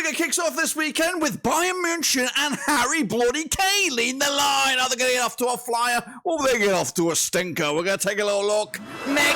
Bundesliga kicks off this weekend with Bayern München and Harry bloody Kane leading the line. Are they going to get off to a flyer or are they get off to a stinker? We're going to take a little look next.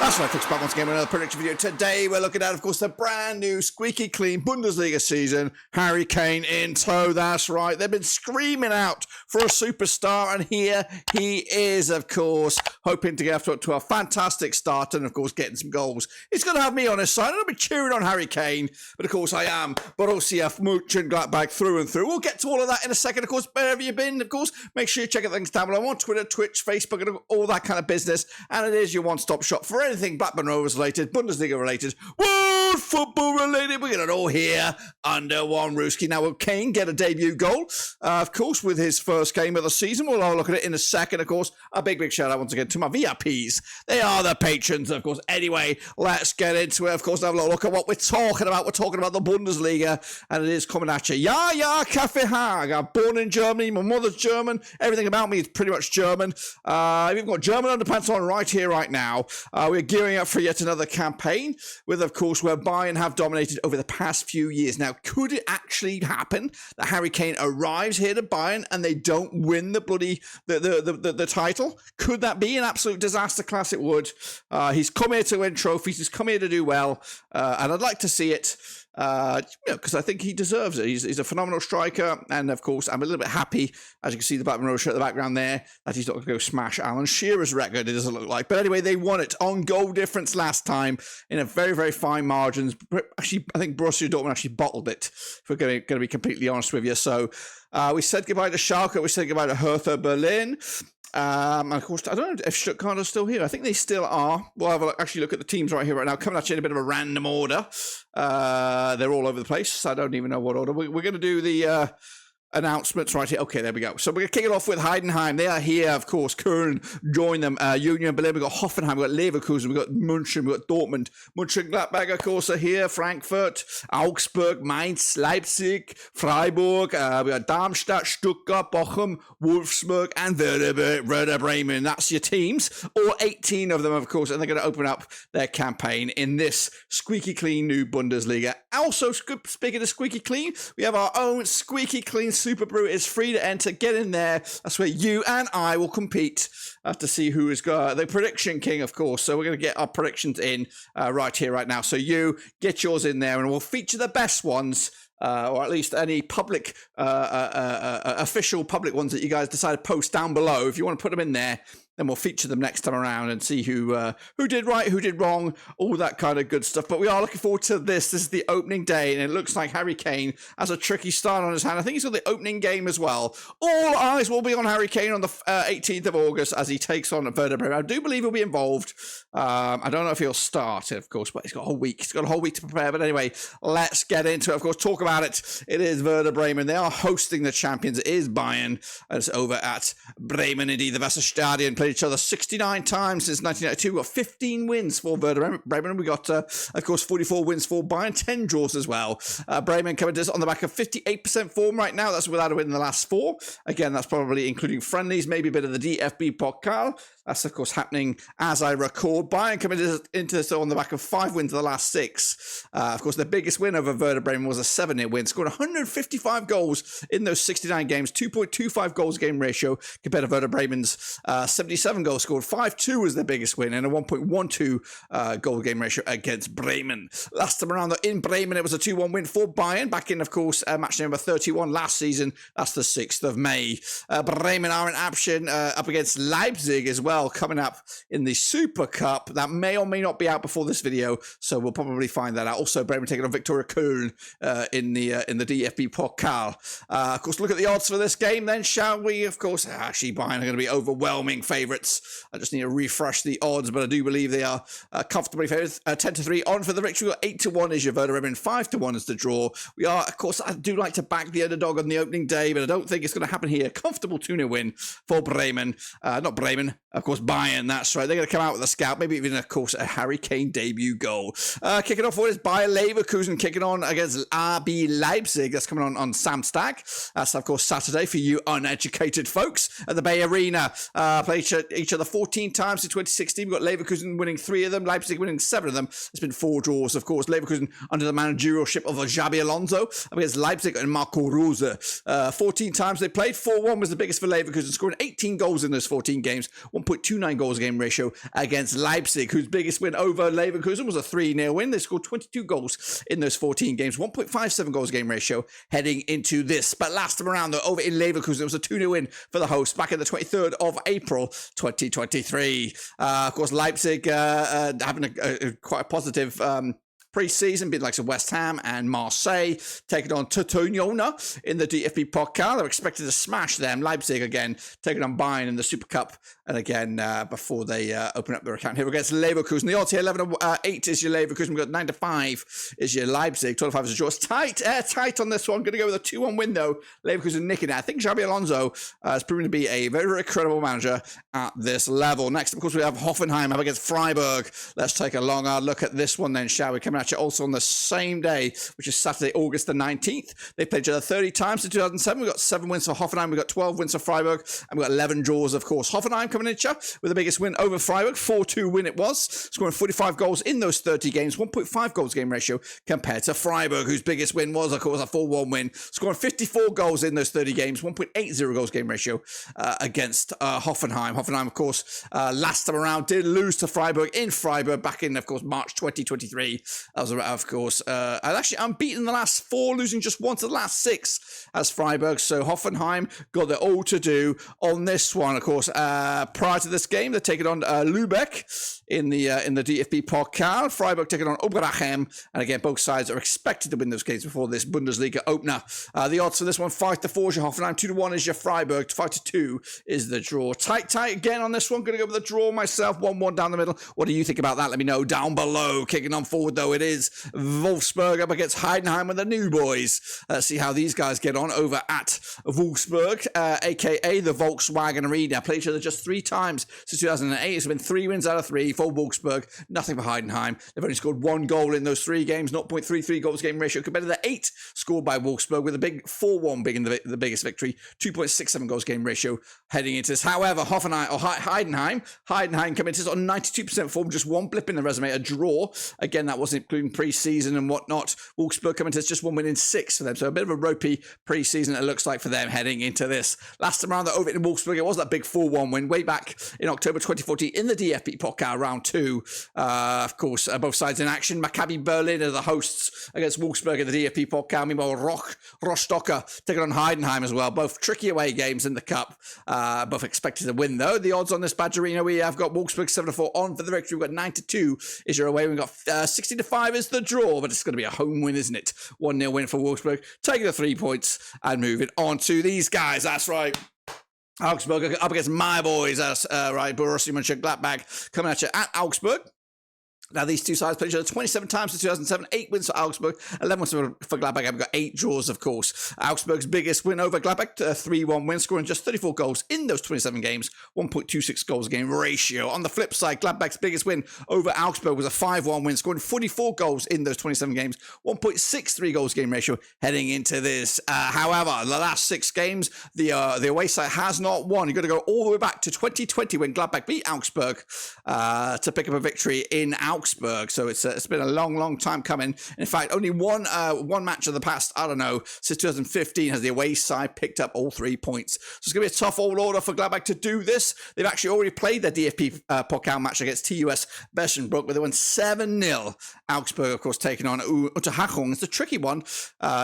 That's right, folks, back once again with another prediction video. Today we're looking at, of course, the brand new squeaky clean Bundesliga season. Harry Kane in tow, that's right. They've been screaming out for a superstar, and here he is, of course, hoping to get up to a fantastic start and, of course, getting some goals. He's going to have me on his side. I'll be cheering on Harry Kane, but, of course, I am Borussia Mönchengladbach through and through. We'll get to all of that in a second. Of course, wherever you've been, of course, make sure you check out things down below on Twitter, Twitch, Facebook, and all that kind of business. And it is your one-stop shop for anything Blackburn Rovers related, Bundesliga related, world football related. We got it all here under one Rooski. Now, will Kane get a debut goal? Of course, with his first game of the season. We'll have a look at it in a second. Of course, a big shout out once again to my VIPs. They are the patrons, of course. Anyway, let's get into it. Of course, have a look at what we're talking about. We're talking about the Bundesliga, and it is coming at you. Ja, Kaffee Hag. I'm born in Germany. My mother's German. Everything about me is pretty much German. We've got German underpants on right here, right now. We're gearing up for yet another campaign with, of course, where Bayern have dominated over the past few years. Now, could it actually happen that Harry Kane arrives here to Bayern and they don't win the bloody the title? Could that be an absolute disaster class? It would. He's come here to win trophies. He's come here to do well, and I'd like to see it. Because I think he deserves it. He's a phenomenal striker, and of course, I'm a little bit happy, as you can see the Blackburn Rovers shirt at the background there, that he's not going to go smash Alan Shearer's record, it doesn't look like. But anyway, they won it on goal difference last time in a very fine margins. Actually, I think Borussia Dortmund actually bottled it, if we're going to be completely honest with you. So we said goodbye to Schalke, we said goodbye to Hertha Berlin. And of course, I don't know if Stuttgart are still here. I think they still are. We'll have a actually look at the teams right here, right now. Coming at you in a bit of a random order. They're all over the place. I don't even know what order. We're going to do the announcements right here. Okay, there we go. So we're going to kick it off with Heidenheim. They are here, of course. Köln join them. Union Berlin. We've got Hoffenheim. We've got Leverkusen. We've got München. We've got Dortmund. Mönchengladbach, of course, are here. Frankfurt, Augsburg, Mainz, Leipzig, Freiburg. We've got Darmstadt, Stuttgart, Bochum, Wolfsburg, and Werder Bremen. That's your teams. All 18 of them, of course, and they're going to open up their campaign in this squeaky clean new Bundesliga. Also, speaking of squeaky clean, we have our own squeaky clean Super Brew. Is free to enter. Get in there. That's where you and I will compete to see who is the prediction king, of course. So we're going to get our predictions in right here, right now. So you get yours in there, and we'll feature the best ones. Or at least any public, official public ones that you guys decide to post down below. If you want to put them in there, then we'll feature them next time around and see who did right, who did wrong, all that kind of good stuff. But we are looking forward to this. This is the opening day, and it looks like Harry Kane has a tricky start on his hand. I think he's got the opening game as well. All eyes will be on Harry Kane on the 18th of August as he takes on Werder Bremen. I do believe he'll be involved. I don't know if he'll start, of course, but he's got a whole week. He's got a whole week to prepare. But anyway, let's get into it. Of course, talk about it. It is Werder Bremen. They are hosting the champions. It is Bayern. And it's over at Bremen, indeed. The Wasserstadion played each other 69 times since 1992. We've got 15 wins for Werder Bremen. We got, of course, 44 wins for Bayern, 10 draws as well. Bremen coming to us on the back of 58% form right now. That's without a win in the last 4. Again, that's probably including friendlies, maybe a bit of the DFB Pokal. That's, of course, happening as I record. Bayern coming into this on the back of 5 wins in the last 6. Of course, the biggest win over Werder Bremen was a 7-0 win. Scored 155 goals in those 69 games. 2.25 goals game ratio compared to Werder Bremen's 77 goals scored. 5-2 was their biggest win and a 1.12 goal game ratio against Bremen. Last time around, though, in Bremen, it was a 2-1 win for Bayern. Back in, of course, match number 31 last season. That's the 6th of May. Bremen are in action up against Leipzig as well, coming up in the Super Cup. That may or may not be out before this video, so we'll probably find that out. Also, Bremen taking on Victoria Köln in the DFB Pokal. Of course, look at the odds for this game then, shall we? Of course, actually, Bayern are going to be overwhelming favourites. I just need to refresh the odds, but I do believe they are comfortably favourites. 10-3 on for the victory. We've got 8-1 is your Werder Bremen, 5-1 is the draw. We are, of course, I do like to back the underdog on the opening day, but I don't think it's going to happen here. Comfortable 2-0 win for Bremen. Not Bremen, of course, Bayern. That's right. They're going to come out with a scout, maybe even, of course, a Harry Kane debut goal. Kicking off with is Bayer Leverkusen kicking on against RB Leipzig. That's coming on Samstag. That's, of course, Saturday for you uneducated folks at the Bay Arena. Played each other 14 times in 2016. We've got Leverkusen winning 3 of them, Leipzig winning 7 of them. There's been 4 draws, of course. Leverkusen under the managerialship of Xabi Alonso against Leipzig and Marco Rose. 14 times they played. 4-1 was the biggest for Leverkusen, scoring 18 goals in those 14 games. 1.29 goals a game ratio against Leipzig, whose biggest win over Leverkusen was a 3-0 win. They scored 22 goals in those 14 games. 1.57 goals a game ratio heading into this. But last time around, though, over in Leverkusen, it was a 2-0 win for the hosts back on the 23rd of April, 2023. Of course, Leipzig having quite a positive pre-season, been like West Ham and Marseille, taking on Totoniona in the DFB Pokal. They're expected to smash them. Leipzig, again, taking on Bayern in the Super Cup. And again, before they open up their account here against Leverkusen. The odds here, 11-8 is your Leverkusen. We've got 9-5 is your Leipzig. 12-5 is a draw. It's tight on this one. Going to go with a 2-1 win, though. Leverkusen nicking it. I think Xabi Alonso has proven to be a very, very credible manager at this level. Next, of course, we have Hoffenheim up against Freiburg. Let's take a long, hard look at this one then, shall we? Coming at you also on the same day, which is Saturday, August the 19th. They played each other 30 times in 2007. We've got 7 wins for Hoffenheim. We've got 12 wins for Freiburg. And we've got 11 draws, of course. Hoffenheim coming in with the biggest win over Freiburg. 4-2 win it was. Scoring 45 goals in those 30 games. 1.5 goals game ratio compared to Freiburg, whose biggest win was, of course, a 4-1 win. Scoring 54 goals in those 30 games. 1.80 goals game ratio against Hoffenheim. Hoffenheim, of course, last time around did lose to Freiburg in Freiburg back in, of course, March 2023. That was, of course, and actually unbeaten the last 4, losing just once of the last 6 as Freiburg. So Hoffenheim got their all to do on this one. Of course, prior to this game, they're taking on Lübeck in the DFB Pokal. Freiburg taking on Oberachim, and again, both sides are expected to win those games before this Bundesliga opener. The odds for this one: 5-4 is your Hoffenheim, 2-1 is your Freiburg, 5-2 is the draw. Tight again on this one. Going to go with the draw myself. 1-1 down the middle. What do you think about that? Let me know down below. Kicking on forward though, it is Wolfsburg up against Heidenheim and the new boys. Let's see how these guys get on over at Wolfsburg, aka the Volkswagen Arena. Played each other just 3 times since 2008. It's been 3 wins out of 3 for Wolfsburg, nothing for Heidenheim. They've only scored 1 goal in those 3 games, 0.33 goals game ratio compared to the 8 scored by Wolfsburg, with a big 4-1 being the biggest victory, 2.67 goals game ratio heading into this. However, Heidenheim come into this on 92% form, just 1 blip in the resume, a draw. Again, that wasn't including pre-season and whatnot. Wolfsburg coming into this just 1 win in 6 for them, so a bit of a ropey pre-season it looks like for them heading into this. Last time around, that over in Wolfsburg, it was that big 4-1 win way back in October 2014 in the DFB Pokal round 2. Of course, both sides in action. Maccabi Berlin are the hosts against Wolfsburg in the DFB Pokal. Meanwhile, Rostocker taking on Heidenheim as well. Both tricky away games in the cup. Both expected to win though. The odds on this badge arena, we have got Wolfsburg 7-4 on for the victory. We've got 9-2 is your away. We've got 60-5 is the draw, but it's going to be a home win, isn't it? 1-0 win for Wolfsburg. Taking the 3 points and moving on to these guys. That's right. Augsburg up against my boys. That's right. Borussia Mönchengladbach coming at you at Augsburg. Now, these two sides played each other 27 times in 2007, 8 wins for Augsburg, 11 wins for Gladbach. We've got 8 draws, of course. Augsburg's biggest win over Gladbach, 3-1 win, scoring just 34 goals in those 27 games, 1.26 goals a game ratio. On the flip side, Gladbach's biggest win over Augsburg was a 5-1 win, scoring 44 goals in those 27 games, 1.63 goals game ratio heading into this. However, the last 6 games, the away side has not won. You've got to go all the way back to 2020 when Gladbach beat Augsburg to pick up a victory in Augsburg. So it's been a long time coming. In fact, only one match of the past, I don't know, since 2015 has the away side picked up all 3 points. So it's going to be a tough old order for Gladbach to do this. They've actually already played their DFB Pokal match against TUS Beschenbroek, where they won 7-0. Augsburg, of course, taking on Unterhaching. It's a tricky one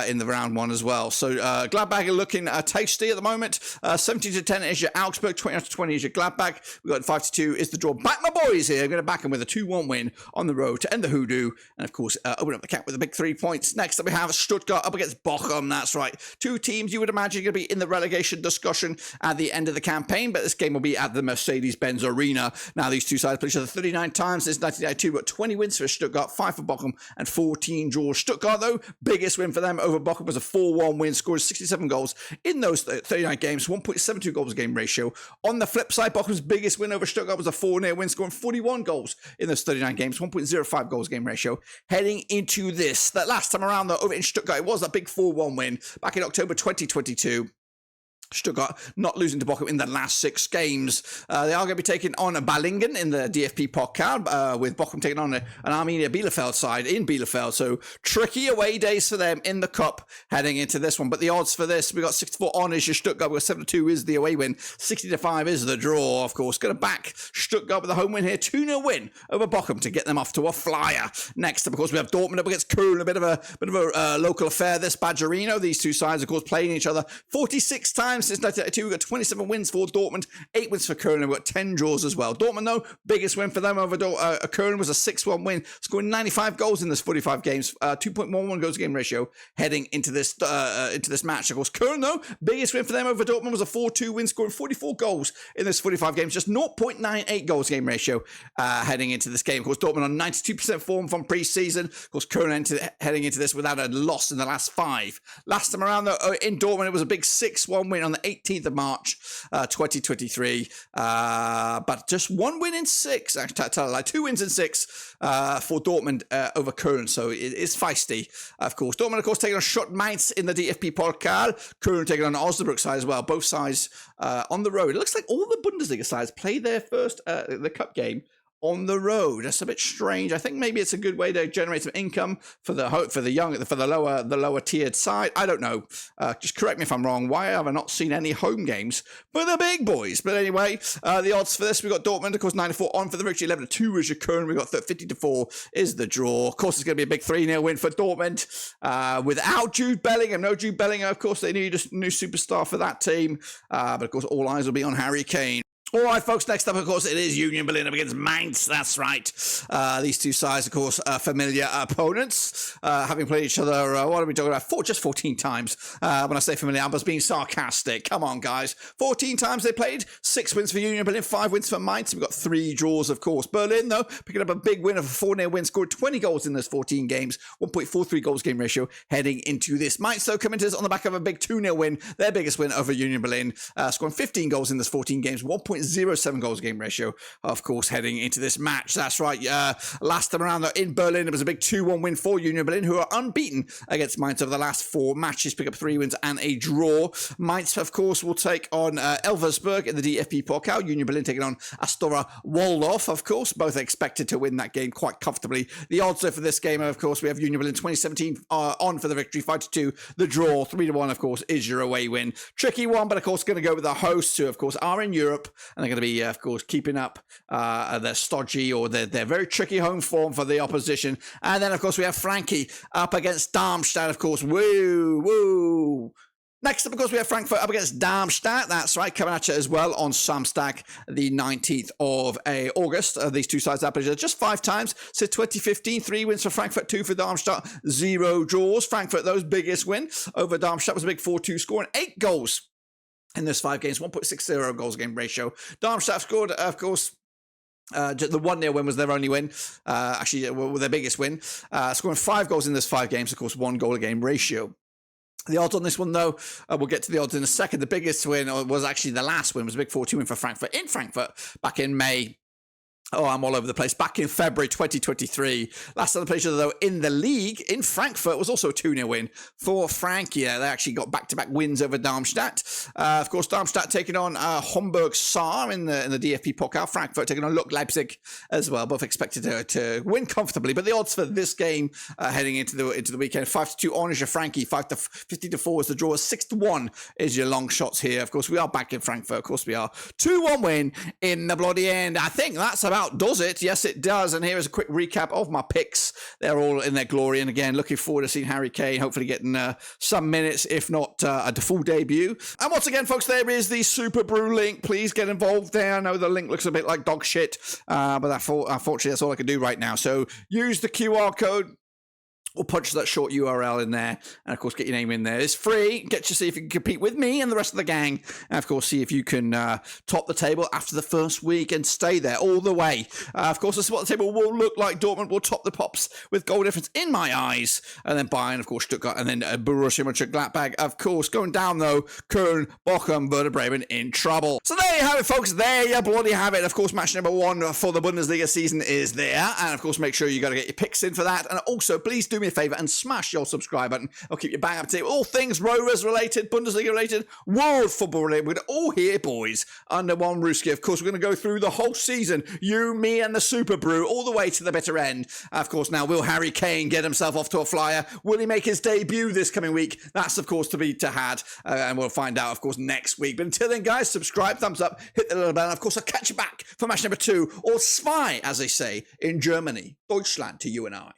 in the round 1 as well. So Gladbach are looking tasty at the moment. 17-10 is your Augsburg, 20-20 is your Gladbach. We've got 5-2 is the draw. Back my boys here. I'm going to back them with a 2-1 win on the road to end the hoodoo, and of course, open up the cap with a big 3 points. Next up, we have Stuttgart up against Bochum. That's right. Two teams you would imagine are going to be in the relegation discussion at the end of the campaign, but this game will be at the Mercedes-Benz Arena. Now, these two sides play each other 39 times since 1992, but 20 wins for Stuttgart, 5 for Bochum, and 14 draws. Stuttgart, though, biggest win for them over Bochum was a 4-1 win, scored 67 goals in those 39 games, 1.72 goals a game ratio. On the flip side, Bochum's biggest win over Stuttgart was a 4-0 win, scoring 41 goals in those 39 games, 1.05 goals game ratio. Heading into this, that last time around, though, over in Stuttgart, it was a big 4-1 win back in October 2022. Stuttgart not losing to Bochum in the last 6 games. They are going to be taking on Balingen in the DFB Pokal, with Bochum taking on an Arminia Bielefeld side in Bielefeld. So tricky away days for them in the cup heading into this one. But the odds for this, we got 6-4 on is your Stuttgart. We got 7-2 is the away win. 60-5 is the draw, of course. Going to back Stuttgart with a home win here. 2-0 win over Bochum to get them off to a flyer. Next up, of course, we have Dortmund up against Köln. A bit of a local affair, this Badgerino. These two sides, of course, playing each other 46 times since 1992. We've got 27 wins for Dortmund, 8 wins for Köln, and we've got 10 draws as well. Dortmund, though, biggest win for them over Köln was a 6-1 win, scoring 95 goals in this 45 games, 2.11 goals a game ratio heading into this match. Of course, Köln, though, biggest win for them over Dortmund was a 4-2 win, scoring 44 goals in this 45 games, just 0.98 goals game ratio heading into this game. Of course, Dortmund on 92% form from pre-season. Of course, Köln heading into this without a loss in the last 5. Last time around, though, in Dortmund, it was a big 6-1 win on the 18th of March, 2023. But just 1 win in 6, actually, like 2 wins in 6 for Dortmund over Köln. So it is feisty, of course. Dortmund, of course, taking on Schott Mainz in the DFB Pokal. Köln taking on the Osnabrück side as well. Both sides on the road. It looks like all the Bundesliga sides play their first the cup game on the road. That's a bit strange. I think maybe it's a good way to generate some income for the lower tiered side. I don't know. Just correct me if I'm wrong. Why have I not seen any home games for the big boys? But anyway, the odds for this, we got Dortmund, of course, 9-4 on for the victory. 11-2 is your Köln. We got 50-4 is the draw. Of course, it's going to be a big 3-0 win for Dortmund without Jude Bellingham. No Jude Bellingham. Of course, they need a new superstar for that team. But of course, all eyes will be on Harry Kane. All right, folks, next up, of course, it is Union Berlin up against Mainz. That's right. These two sides, of course, familiar opponents, having played each other, what are we talking about? Just 14 times. When I say familiar, I was being sarcastic. Come on, guys. 14 times they played. 6 wins for Union Berlin, 5 wins for Mainz. We've got 3 draws, of course. Berlin, though, picking up a big win of a 4-0 win, scored 20 goals in those 14 games, 1.43 goals game ratio heading into this. Mainz, though, coming to this on the back of a big 2-0 win, their biggest win over Union Berlin, scoring 15 goals in those 14 games, 1.07 goals game ratio, of course, heading into this match. That's right. Last time around, though, in Berlin, it was a big 2-1 win for Union Berlin, who are unbeaten against Mainz over the last 4 matches, pick up 3 wins and a draw. Mainz, of course, will take on Elversberg in the DFB Pokal. Union Berlin taking on Astora Waldorf, of course. Both are expected to win that game quite comfortably. The odds for this game, of course, we have Union Berlin 2017 on for the victory, 5-2. The draw, 3-1, of course, is your away win. Tricky one, but of course, going to go with the hosts, who, of course, are in Europe, and they're going to be, of course, keeping up their stodgy or their very tricky home form for the opposition. And then, of course, we have Frankie up against Darmstadt, of course. Woo, woo. Next up, of course, we have Frankfurt up against Darmstadt. That's right, coming at you as well on Samstag, the 19th of August. These two sides have played just 5 times since 2015. 3 wins for Frankfurt, 2 for Darmstadt, 0 draws. Frankfurt, those biggest win over Darmstadt was a big 4-2, scoring 8 goals in those 5 games, 1.60 goals game ratio. Darmstadt scored, of course, the 1-0 win was their only win, their biggest win, scoring 5 goals in those 5 games, of course, 1 goal a game ratio. The odds on this one, though, we'll get to the odds in a second. The biggest win was actually the last win, was a big 4-2 win for Frankfurt in Frankfurt back in May. Oh, I'm all over the place. Back in February 2023. Last time they played each other, though, in the league, in Frankfurt, was also a 2-0 win for Frankie. They actually got back-to-back wins over Darmstadt. Of course, Darmstadt taking on Homburg Saar in the DFB Pokal. Frankfurt taking on Leipzig as well. Both expected to win comfortably. But the odds for this game heading into the weekend, 5-2 on is your Frankie. 50-4 is the draw. 6-1 is your long shots here. Of course, we are back in Frankfurt. Of course, we are. 2-1 win in the bloody end. I think that's about outdoes it. Yes, it does. And here is a quick recap of my picks. They're all in their glory. And again, looking forward to seeing Harry Kane, hopefully getting some minutes, if not a full debut. And once again, folks, there is the Super Brew link. Please get involved there. I know the link looks a bit like dog shit, but unfortunately, that's all I can do right now. So use the QR code. Or punch that short URL in there, and of course get your name in there. It's free. Get to see if you can compete with me and the rest of the gang, and of course see if you can top the table after the first week and stay there all the way. Of course, this is what the table will look like. Dortmund will top the pops with goal difference in my eyes, and then Bayern, of course, Stuttgart, and then Borussia Mönchengladbach. Of course, going down though, Köln, Bochum, Werder, Bremen in trouble. So there you have it, folks. There you bloody have it. Of course, match number 1 for the Bundesliga season is there, and of course, make sure you got to get your picks in for that. And also, please do me a favor and smash your subscribe button. I'll keep you bang up to date with all things Rovers related, Bundesliga related, world football related. We're all here, boys, under one rooski. Of course, we're going to go through the whole season. You, me, and the Super Brew, all the way to the bitter end. Of course, now, will Harry Kane get himself off to a flyer? Will he make his debut this coming week? That's, of course, to be had. And we'll find out, of course, next week. But until then, guys, subscribe, thumbs up, hit the little bell. And, of course, I'll catch you back for match number 2, or Zwei, as they say in Germany. Deutschland to you and I.